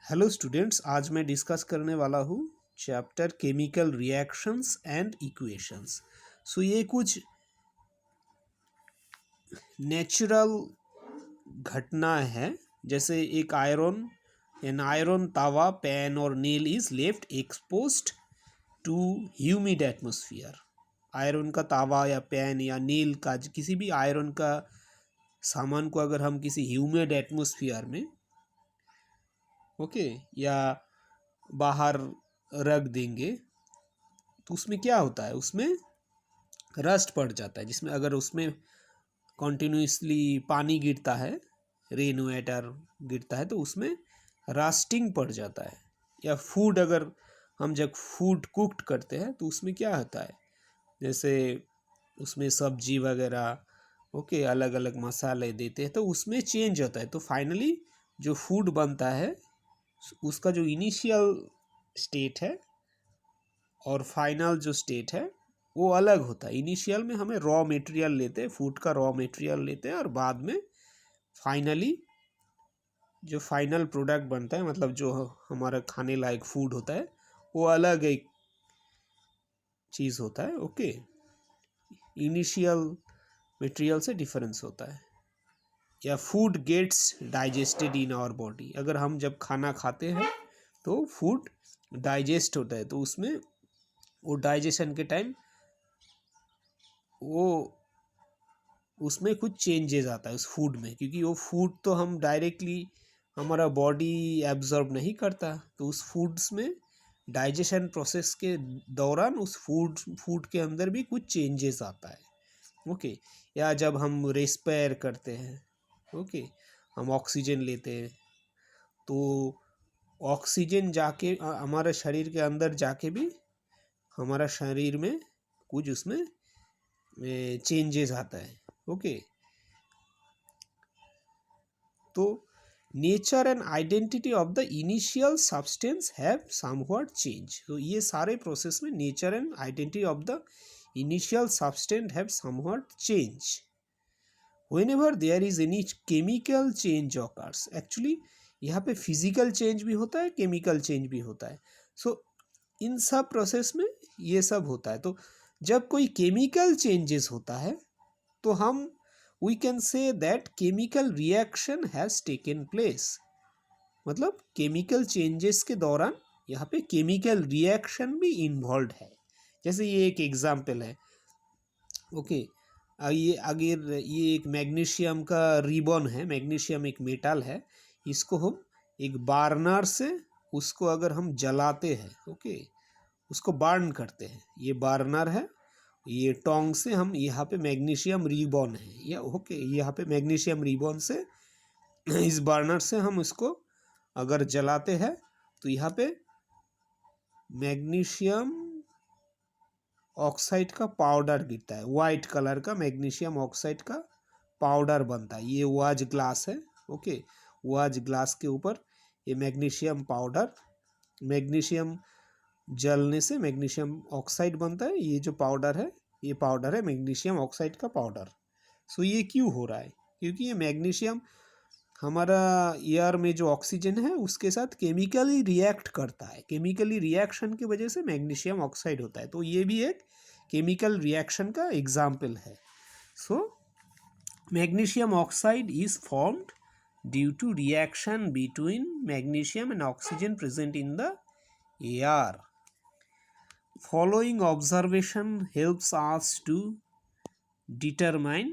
Hello students, आज मैं discuss करने वाला हूँ chapter chemical reactions and equations. So ये कुछ नेचुरल घटना है, जैसे एक एन आयरन तावा, पैन और nail is left exposed to humid atmosphere. Iron का तावा या पैन या नील का किसी भी आयरन का सामान को अगर हम किसी ह्यूमिड एटमॉस्फेयर में या बाहर रख देंगे तो उसमें क्या होता है, उसमें रस्ट पड़ जाता है। जिसमें अगर उसमें कॉन्टिन्यूसली पानी गिरता है, रेन वाटर गिरता है, तो उसमें रस्टिंग पड़ जाता है। या फूड, अगर हम जब फूड कुक्ड करते हैं तो उसमें क्या होता है, जैसे उसमें सब्जी वगैरह अलग अलग मसाले देते हैं तो उसमें चेंज होता है। तो फाइनली जो फूड बनता है उसका जो इनिशियल स्टेट है और फाइनल जो स्टेट है वो अलग होता है। इनिशियल में हमें रॉ मटेरियल लेते हैं, फूड का रॉ मटेरियल लेते हैं, और बाद में फाइनली जो फाइनल प्रोडक्ट बनता है, मतलब जो हमारा खाने लायक फूड होता है, वो अलग एक चीज़ होता है। इनिशियल मटेरियल से डिफरेंस होता है। या food gets digested in our body, अगर हम जब खाना खाते हैं तो फूड डाइजेस्ट होता है, तो उसमें वो डाइजेशन के टाइम वो उसमें कुछ चेंजेस आता है उस फूड में, क्योंकि वो फूड तो हम डायरेक्टली हमारा बॉडी एब्जॉर्ब नहीं करता। तो उस फूड्स में डाइजेशन प्रोसेस के दौरान उस फूड के अंदर भी कुछ चेंजेस आता है। या जब हम रेस्पायर करते हैं, हम ऑक्सीजन लेते हैं, तो ऑक्सीजन जाके हमारे शरीर के अंदर जाके भी हमारा शरीर में कुछ उसमें चेंजेस आता है। तो nature and identity of the initial substance have somewhat change. तो ये सारे प्रोसेस में nature and identity of the initial substance have somewhat change whenever there is any chemical change occurs. Actually यहाँ पे फिजिकल चेंज भी होता है, chemical change भी होता है। सो इन सब प्रोसेस में ये सब होता है। तो जब कोई केमिकल चेंजेस होता है तो हम we can say that chemical reaction has taken place. मतलब केमिकल चेंजेस के दौरान यहाँ पे केमिकल रिएक्शन भी इन्वॉल्व है। जैसे ये एक एग्जाम्पल है। ये अगर ये एक मैग्नीशियम का रिबन है, मैग्नीशियम एक मेटल है, इसको हम एक बार्नर से उसको अगर हम जलाते हैं, उसको बर्न करते हैं, ये बार्नर है, ये टोंग से हम यहाँ पे मैग्नीशियम रिबन है, यहाँ पे मैग्नीशियम रिबन से इस बर्नर से हम इसको अगर जलाते हैं तो यहाँ पे मैग्नीशियम ऑक्साइड का पाउडर गिरता है, वाइट कलर का मैग्नीशियम ऑक्साइड का पाउडर बनता है। ये वाज ग्लास है, वाज ग्लास के ऊपर ये मैग्नीशियम पाउडर, मैग्नीशियम जलने से मैग्नीशियम ऑक्साइड बनता है। ये जो पाउडर है, ये पाउडर है मैग्नीशियम ऑक्साइड का पाउडर। सो ये क्यों हो रहा है? क्योंकि ये मैग्नीशियम हमारा एयर में जो ऑक्सीजन है उसके साथ केमिकली रिएक्ट करता है। केमिकली रिएक्शन की वजह से मैग्नीशियम ऑक्साइड होता है। तो ये भी एक केमिकल रिएक्शन का एग्जाम्पल है। So magnesium oxide is formed due to reaction between magnesium and oxygen present in the air. Following observation helps us to determine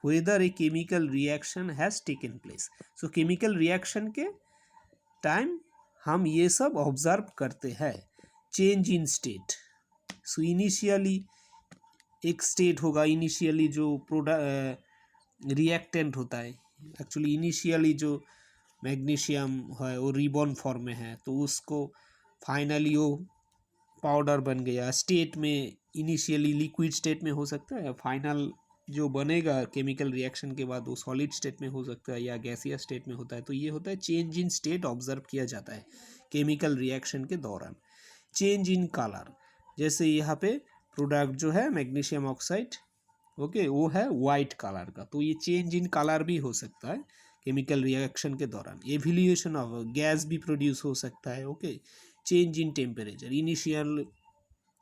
whether a chemical reaction has taken place. So chemical reaction के time हम ये सब observe करते हैं। Change in state, so initially एक state होगा, initially जो reactant होता है, एक्चुअली इनिशियली जो मैग्नीशियम है वो रिबन फॉर्म में है, तो उसको फाइनली वो पाउडर बन गया। स्टेट में इनिशियली लिक्विड स्टेट में हो सकता है, फाइनल जो बनेगा केमिकल रिएक्शन के बाद वो सॉलिड स्टेट में हो सकता है या गैसियस स्टेट में होता है। तो ये होता है चेंज इन स्टेट ऑब्जर्व किया जाता है केमिकल रिएक्शन के दौरान। चेंज इन कलर, जैसे यहाँ पे प्रोडक्ट जो है मैग्नीशियम ऑक्साइड, वो है वाइट कलर का, तो ये चेंज इन कलर भी हो सकता है केमिकल रिएक्शन के दौरान। एविल्यूशन ऑफ गैस भी प्रोड्यूस हो सकता है। Okay, change in temperature, initial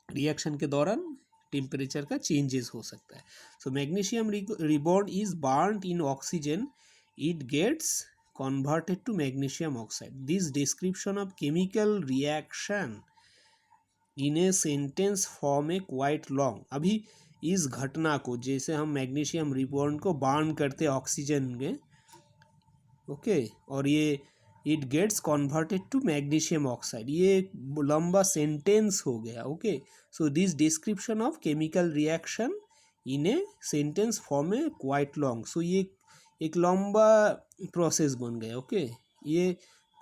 reaction के दौरान टेम्परेचर का चेंजेस हो सकता है। So magnesium ribbon is burned in oxygen, it gets converted to magnesium oxide. This description of chemical reaction in a sentence form a quite long. अभी इस घटना को, जैसे हम मैग्नीशियम रिबॉन्ड को बर्न करते ऑक्सीजन में, ओके, और ये it gets converted to magnesium oxide, ये एक लंबा सेंटेंस हो गया। Okay, so this description of chemical reaction in a sentence form a quite long. So ये एक लंबा प्रोसेस बन गया। ओके, ये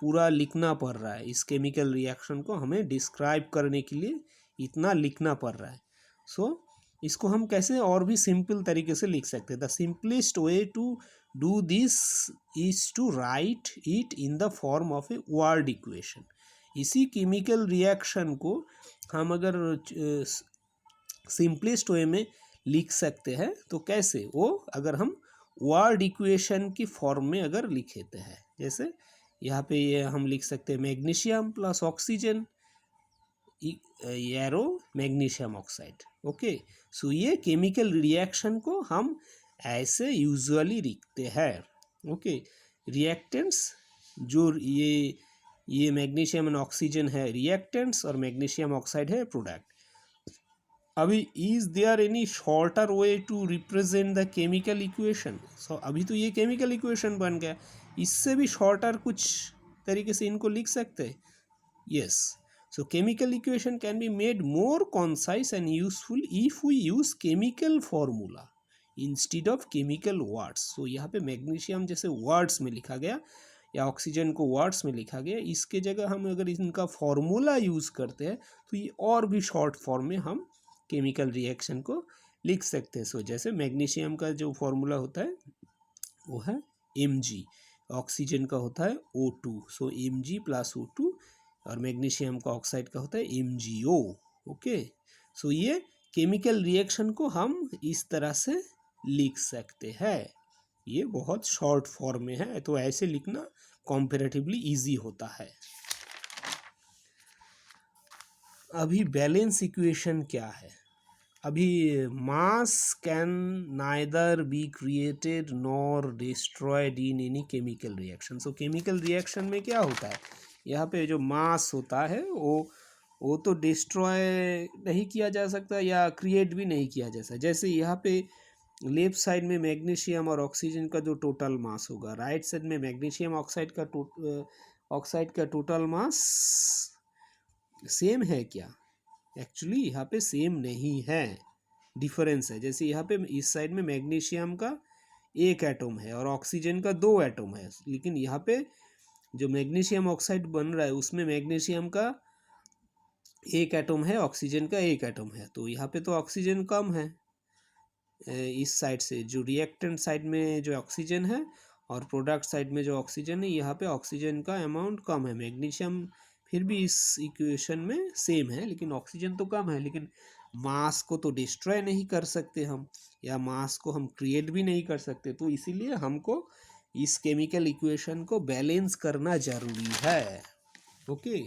पूरा लिखना पड़ रहा है, इस केमिकल रिएक्शन को हमें डिस्क्राइब करने के लिए इतना लिखना पड़ रहा है। सो इसको हम कैसे और भी सिंपल तरीके से लिख सकते हैं। The simplest way to do this is to write it in the form of a word equation. इसी केमिकल रिएक्शन को हम अगर सिंपलेस्ट वे में लिख सकते हैं तो कैसे, वो अगर हम वर्ड इक्वेशन की फॉर्म में अगर लिखते हैं, जैसे यहाँ पे ये हम लिख सकते हैं magnesium plus oxygen arrow magnesium oxide. Okay, so ये केमिकल रिएक्शन को हम ऐसे यूजुअली लिखते हैं। ओके, रिएक्टेंट्स जो ये मैग्नीशियम एंड ऑक्सीजन है रिएक्टेंट्स, और मैग्नीशियम ऑक्साइड है प्रोडक्ट। अभी is there any shorter way to represent the chemical equation. So अभी तो ये केमिकल इक्वेशन बन गया, इससे भी शॉर्टर कुछ तरीके से इनको लिख सकते हैं। Yes, so chemical equation can be made more concise and useful if we use chemical formula instead of chemical words. So यहाँ पे मैग्नीशियम जैसे वर्ड्स में लिखा गया या ऑक्सीजन को वर्ड्स में लिखा गया, इसके जगह हम अगर इनका फॉर्मूला यूज करते हैं तो ये और भी शॉर्ट फॉर्म में हम केमिकल रिएक्शन को लिख सकते हैं। सो जैसे मैग्नीशियम का जो फॉर्मूला होता है वो है Mg, ऑक्सीजन का होता है O2, सो Mg प्लस O2, और मैग्नीशियम का ऑक्साइड का होता है MgO। ओके, सो ये केमिकल रिएक्शन को हम इस तरह से लिख सकते हैं। ये बहुत शॉर्ट फॉर्म में है, तो ऐसे लिखना कंपैरेटिवली इजी होता है। अभी बैलेंस इक्वेशन क्या है? अभी मास can neither be created nor destroyed in any chemical reaction. So chemical reaction में क्या होता है, यहाँ पे जो मास होता है वो तो डिस्ट्रॉय नहीं किया जा सकता या क्रिएट भी नहीं किया जा सकता। जैसे यहाँ पे लेफ्ट साइड में मैग्नीशियम और ऑक्सीजन का जो टोटल मास होगा, राइट साइड में मैग्नीशियम ऑक्साइड का टोटल मास सेम है क्या? एक्चुअली यहाँ पे सेम नहीं है, डिफरेंस है। जैसे यहाँ पे इस साइड में मैग्नीशियम का एक एटम है और ऑक्सीजन का 2 एटम है, लेकिन यहाँ पे जो मैग्नीशियम ऑक्साइड बन रहा है उसमें मैग्नीशियम का एक एटम है, ऑक्सीजन का एक एटम है, तो यहाँ पे तो ऑक्सीजन कम है इस साइड से। जो रिएक्टेंट साइड में जो ऑक्सीजन है और प्रोडक्ट साइड में जो ऑक्सीजन है, यहाँ पे ऑक्सीजन का अमाउंट कम है। मैग्नीशियम फिर भी इस इक्वेशन में सेम है, लेकिन ऑक्सीजन तो कम है। लेकिन मास को तो डिस्ट्रॉय नहीं कर सकते हम, या मास को हम क्रिएट भी नहीं कर सकते, तो इसीलिए हमको इस केमिकल इक्वेशन को बैलेंस करना जरूरी है। Okay,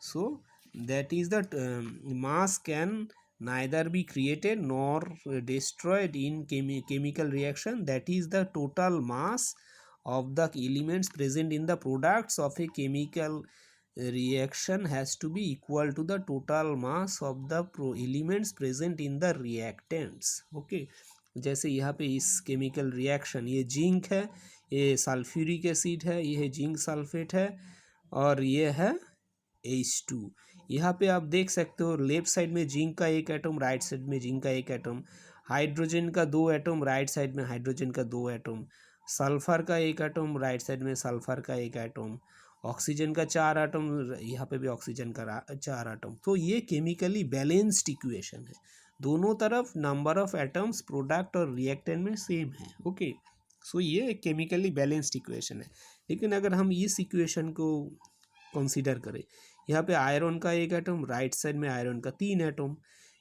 so that is the mass can neither be created nor destroyed in chemical reaction, that is the total mass of the elements present in the products of a chemical reaction has to be equal to the total mass of the elements present in the reactants. Okay, जैसे यहाँ पे इस chemical reaction, ये zinc है, ये sulphuric acid है, ये है जिंक सल्फेट है, और ये है H2। यहाँ पे आप देख सकते हो लेफ्ट साइड में जिंक का एक एटम, राइट साइड में जिंक का एक एटम, हाइड्रोजन का 2 एटम, राइट साइड में हाइड्रोजन का 2 एटम, सल्फर का एक एटम, राइट साइड में सल्फर का एक एटम, ऑक्सीजन का 4 एटम, यहाँ पे भी ऑक्सीजन का 4 एटम। तो ये केमिकली बैलेंस्ड इक्वेशन है, दोनों तरफ नंबर ऑफ एटम्स प्रोडक्ट और रिएक्टेंट में सेम है। ओके, सो ये केमिकली बैलेंस्ड इक्वेशन है। लेकिन अगर हम इस इक्वेशन को कंसीडर करें, यहाँ पे आयरन का एक एटम, राइट साइड में आयरन का 3 एटम,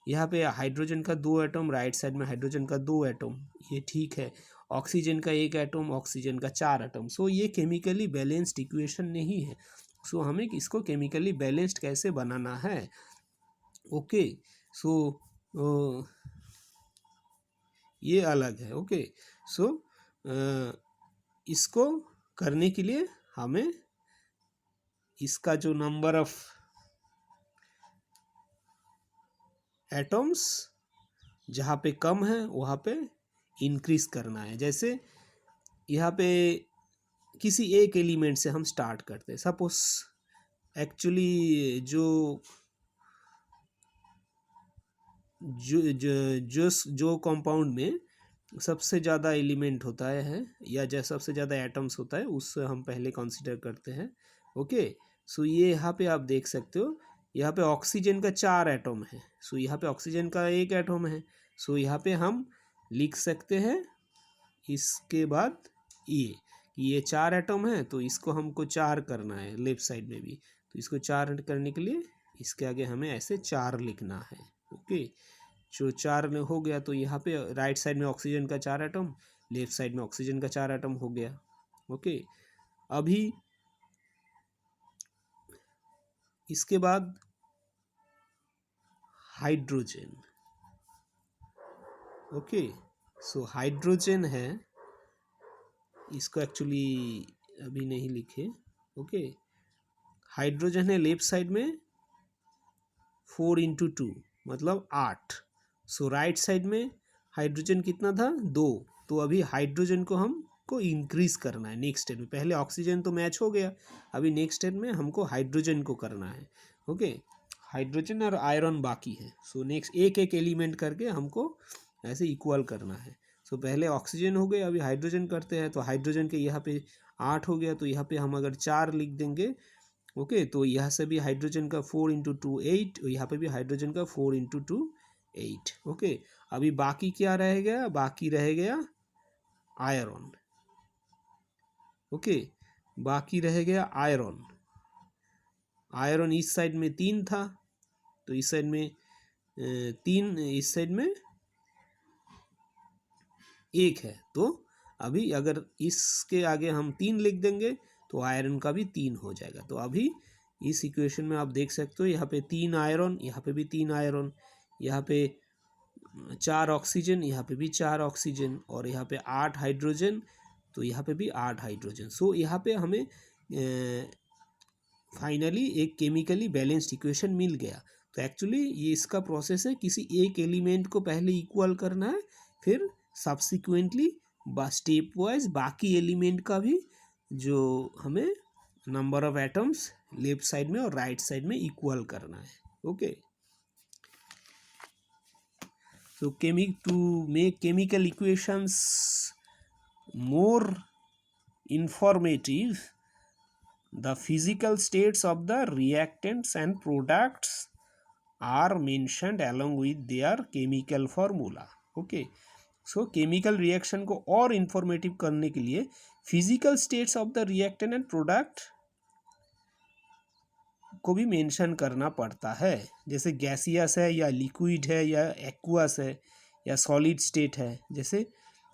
यहाँ पे हाइड्रोजन का 2 एटम, राइट साइड में हाइड्रोजन का 2 एटम, ये ठीक है। ऑक्सीजन का एक एटम, ऑक्सीजन का 4 एटम। सो ये केमिकली बैलेंस्ड इक्वेशन नहीं है। सो हमें इसको केमिकली बैलेंस्ड कैसे बनाना है, ओके। सो ये अलग है, ओके। सो इसको करने के लिए हमें इसका जो नंबर ऑफ एटम्स जहाँ पे कम है वहाँ पे इंक्रीज करना है। जैसे यहाँ पे किसी एक एलिमेंट से हम स्टार्ट करते हैं। सपोज एक्चुअली जो कंपाउंड में सबसे ज़्यादा एलिमेंट होता है या जो सबसे ज़्यादा एटम्स होता है उससे हम पहले कंसीडर करते हैं, ओके। सो ये यहाँ पे आप देख सकते हो, यहाँ पे ऑक्सीजन का 4 एटम है। सो यहाँ पे ऑक्सीजन का एक एटम है। सो यहाँ पे हम लिख सकते हैं इसके बाद ये 4 एटम है, तो इसको हमको 4 करना है लेफ्ट साइड में भी। तो इसको 4 करने के लिए इसके आगे हमें ऐसे 4 लिखना है, ओके। जो 4 हो गया तो यहाँ पे राइट साइड में ऑक्सीजन का 4 एटम, लेफ्ट साइड में ऑक्सीजन का 4 एटम हो गया, ओके। अभी इसके बाद हाइड्रोजन, ओके। सो हाइड्रोजन है, इसको एक्चुअली अभी नहीं लिखे, ओके। हाइड्रोजन है लेफ्ट साइड में 4 × 2 मतलब 8। सो राइट साइड में हाइड्रोजन कितना था 2। तो अभी हाइड्रोजन को हमको इंक्रीज करना है नेक्स्ट स्टेप में। पहले ऑक्सीजन तो मैच हो गया, अभी नेक्स्ट स्टेप में हमको हाइड्रोजन को करना है, ओके। हाइड्रोजन और आयरन बाकी है। सो नेक्स्ट एक एक एलिमेंट करके हमको ऐसे इक्वल करना है। सो पहले ऑक्सीजन हो गए, अभी हाइड्रोजन करते हैं। तो हाइड्रोजन के यहाँ पे 8 हो गया, तो यहाँ पे हम अगर 4 लिख देंगे, ओके। तो यहाँ से भी हाइड्रोजन का 4 × 2 8, यहाँ पे भी हाइड्रोजन का 4 × 2 8, ओके। अभी बाकी क्या रह गया, बाकी रह गया आयरन, ओके। बाकी रह गया आयरन। आयरन इस साइड में 3 था, तो इस साइड में 3, इस साइड में 1 है। तो अभी अगर इसके आगे हम 3 लिख देंगे तो आयरन का भी 3 हो जाएगा। तो अभी इस इक्वेशन में आप देख सकते हो, यहाँ पे 3 आयरन, यहाँ पे भी 3 आयरन, यहाँ पे 4 ऑक्सीजन, यहाँ पे भी 4 ऑक्सीजन, और यहाँ पे 8 हाइड्रोजन, तो यहाँ पे भी 8 हाइड्रोजन। सो यहाँ पे हमें फाइनली एक केमिकली बैलेंस्ड इक्वेशन मिल गया। तो एक्चुअली ये इसका प्रोसेस है, किसी एक एलिमेंट को पहले इक्वल करना है, फिर सब्सिक्वेंटली स्टेप वाइज बाकी एलिमेंट का भी जो हमें number of atoms left side में और राइट साइड में इक्वल करना है, okay. So to make chemical equations more informative, the physical states of the reactants and products are mentioned along with their chemical formula, okay. So chemical reaction को और informative करने के लिए physical states of the reactant and product को भी mention करना पड़ता है। जैसे गैसियस है या लिक्विड है या एक्वस है या सॉलिड स्टेट है, जैसे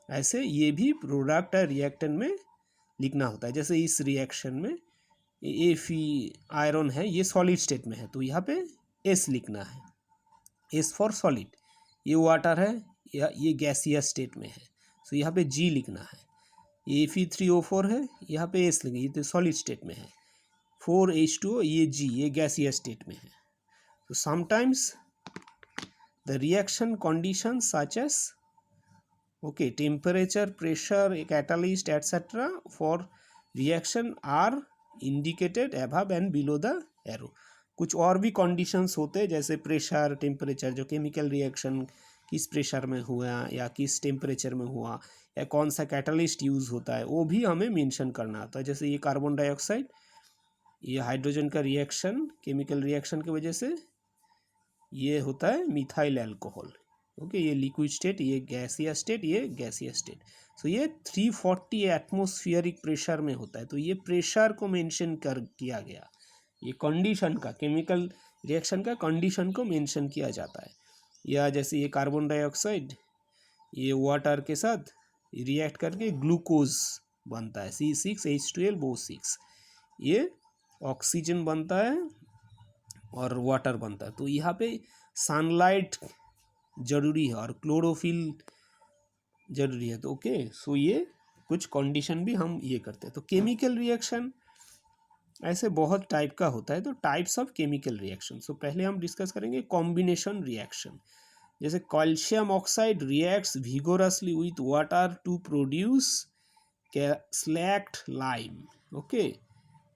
ऐसे ये भी प्रोडक्ट और रिएक्टेंट में लिखना होता है। जैसे इस रिएक्शन में Fe आयरन है, ये सॉलिड स्टेट में है, तो यहाँ पे S लिखना है, S फॉर सॉलिड। ये वाटर है या ये गैसियस स्टेट में है, तो यहाँ पे G लिखना है। ये Fe3O4 है, यहाँ पे S लिखना है, ये तो सॉलिड स्टेट में है। 4H2O ये G, ये गैसियस स्टेट में है। तो sometimes the reaction condition such as, okay, temperature, pressure, catalyst etcetera for reaction are indicated above and below the arrow. कुछ और भी कंडीशंस होते हैं, जैसे प्रेशर, टेम्परेचर, जो केमिकल रिएक्शन किस प्रेशर में हुआ या किस टेम्परेचर में हुआ या कौन सा कैटालिस्ट यूज़ होता है, वो भी हमें मेंशन करना आता है। जैसे ये कार्बन डाइऑक्साइड, ये हाइड्रोजन का रिएक्शन, केमिकल रिएक्शन की वजह से ये होता है मिथाइल अल्कोहल, ओके। ये लिक्विड स्टेट, ये गैसियस स्टेट, ये गैसियस स्टेट। सो ये 340 एटमॉस्फेरिक प्रेशर में होता है। तो ये प्रेशर को मेंशन किया गया, ये कंडीशन का, केमिकल रिएक्शन का कंडीशन को मेंशन किया जाता है। या जैसे ये कार्बन डाइऑक्साइड, ये वाटर के साथ रिएक्ट करके ग्लूकोज बनता है C6H12O6, ये ऑक्सीजन बनता है और वाटर बनता है। तो यहाँ पे सनलाइट जरूरी है और क्लोरोफिल जरूरी है। तो ओके, सो ये कुछ कंडीशन भी हम ये करते हैं। तो केमिकल रिएक्शन ऐसे बहुत टाइप का होता है। तो types of chemical reaction, so पहले हम डिस्कस करेंगे कॉम्बिनेशन रिएक्शन। जैसे calcium oxide reacts vigorously with water to produce slaked lime, okay,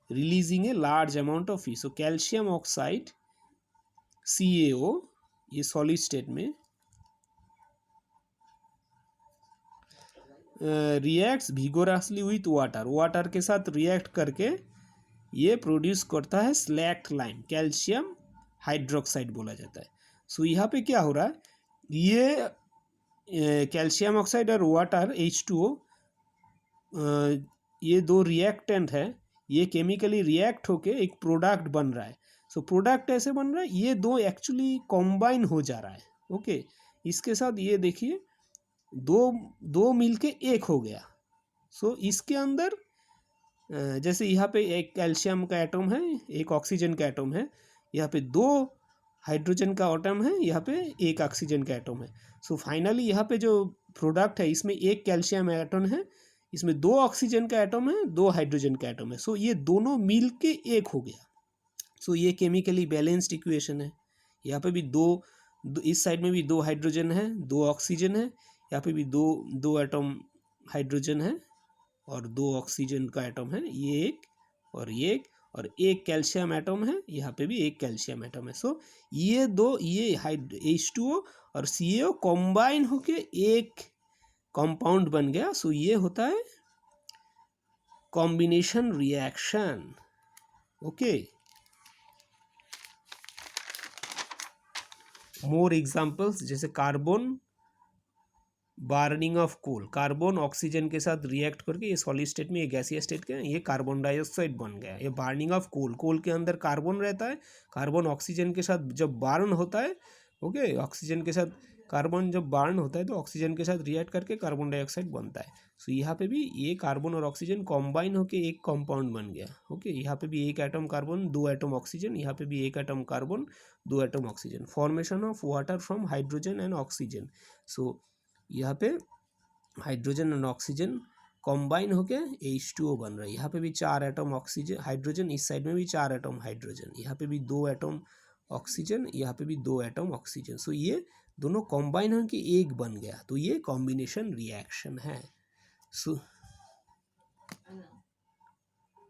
releasing a large amount of heat. So calcium oxide CaO ये सॉलिड स्टेट में reacts vigorously with water के साथ react करके ये produce करता है slaked lime, calcium hydroxide बोला जाता है। सो यहाँ पे क्या हो रहा है, ये कैल्शियम ऑक्साइड और वाटर H2O ये दो रिएक्टेंट है, ये केमिकली रिएक्ट होके एक प्रोडक्ट बन रहा है। सो प्रोडक्ट ऐसे बन रहा है, ये दो एक्चुअली कॉम्बाइन हो जा रहा है। ओके, इसके साथ ये देखिए दो मिलके एक हो गया। सो इसके अंदर जैसे यहाँ पे एक कैल्शियम का एटम है, एक ऑक्सीजन का एटम है, यहाँ पे दो हाइड्रोजन का एटम है, यहाँ पे एक ऑक्सीजन का एटम है। सो फाइनली यहाँ पे जो प्रोडक्ट है इसमें एक कैल्शियम एटम है, इसमें दो ऑक्सीजन का एटम है, दो हाइड्रोजन का एटम है। सो ये दोनों मिल के एक हो गया। सो ये केमिकली बैलेंस्ड इक्वेशन है। यहाँ पे भी दो इस साइड में भी दो हाइड्रोजन है, दो ऑक्सीजन है, यहाँ पे भी दो एटम हाइड्रोजन है और दो ऑक्सीजन का एटम है, ये एक और ये एक, और एक कैल्शियम एटम है, यहाँ पे भी एक कैल्शियम एटम है। सो ये दो, ये H2O और CaO कॉम्बाइन होके एक कंपाउंड बन गया। सो ये होता है combination reaction. Okay, more examples, जैसे carbon burning of coal, carbon oxygen के साथ रिएक्ट करके ये सॉलिड स्टेट में, ये गैसीय स्टेट के ये कार्बन डाइऑक्साइड बन गया। ये बर्निंग ऑफ कोल, कोल के अंदर कार्बन रहता है, कार्बन ऑक्सीजन के साथ जब बर्न होता है, ओके, ऑक्सीजन के साथ कार्बन जब बर्न होता है तो ऑक्सीजन के साथ रिएक्ट करके कार्बन डाइऑक्साइड बनता है। सो यहाँ पे भी ये कार्बन और ऑक्सीजन कॉम्बाइन होके एक कंपाउंड बन गया। ओके, यहाँ पे भी एक एटम कार्बन, दो एटम ऑक्सीजन, यहाँ पे भी एक एटम कार्बन, दो atom oxygen, formation of water from hydrogen and oxygen. So यहाँ पे हाइड्रोजन एंड ऑक्सीजन कॉम्बाइन होके H2O बन रहा है। यहाँ पे भी चार एटम ऑक्सीजन हाइड्रोजन, इस साइड में भी चार एटम हाइड्रोजन, यहाँ पे भी दो एटम ऑक्सीजन, यहाँ पे भी दो एटम ऑक्सीजन। सो ये दोनों कॉम्बाइन होके एक बन गया। तो ये कॉम्बिनेशन रिएक्शन है। सो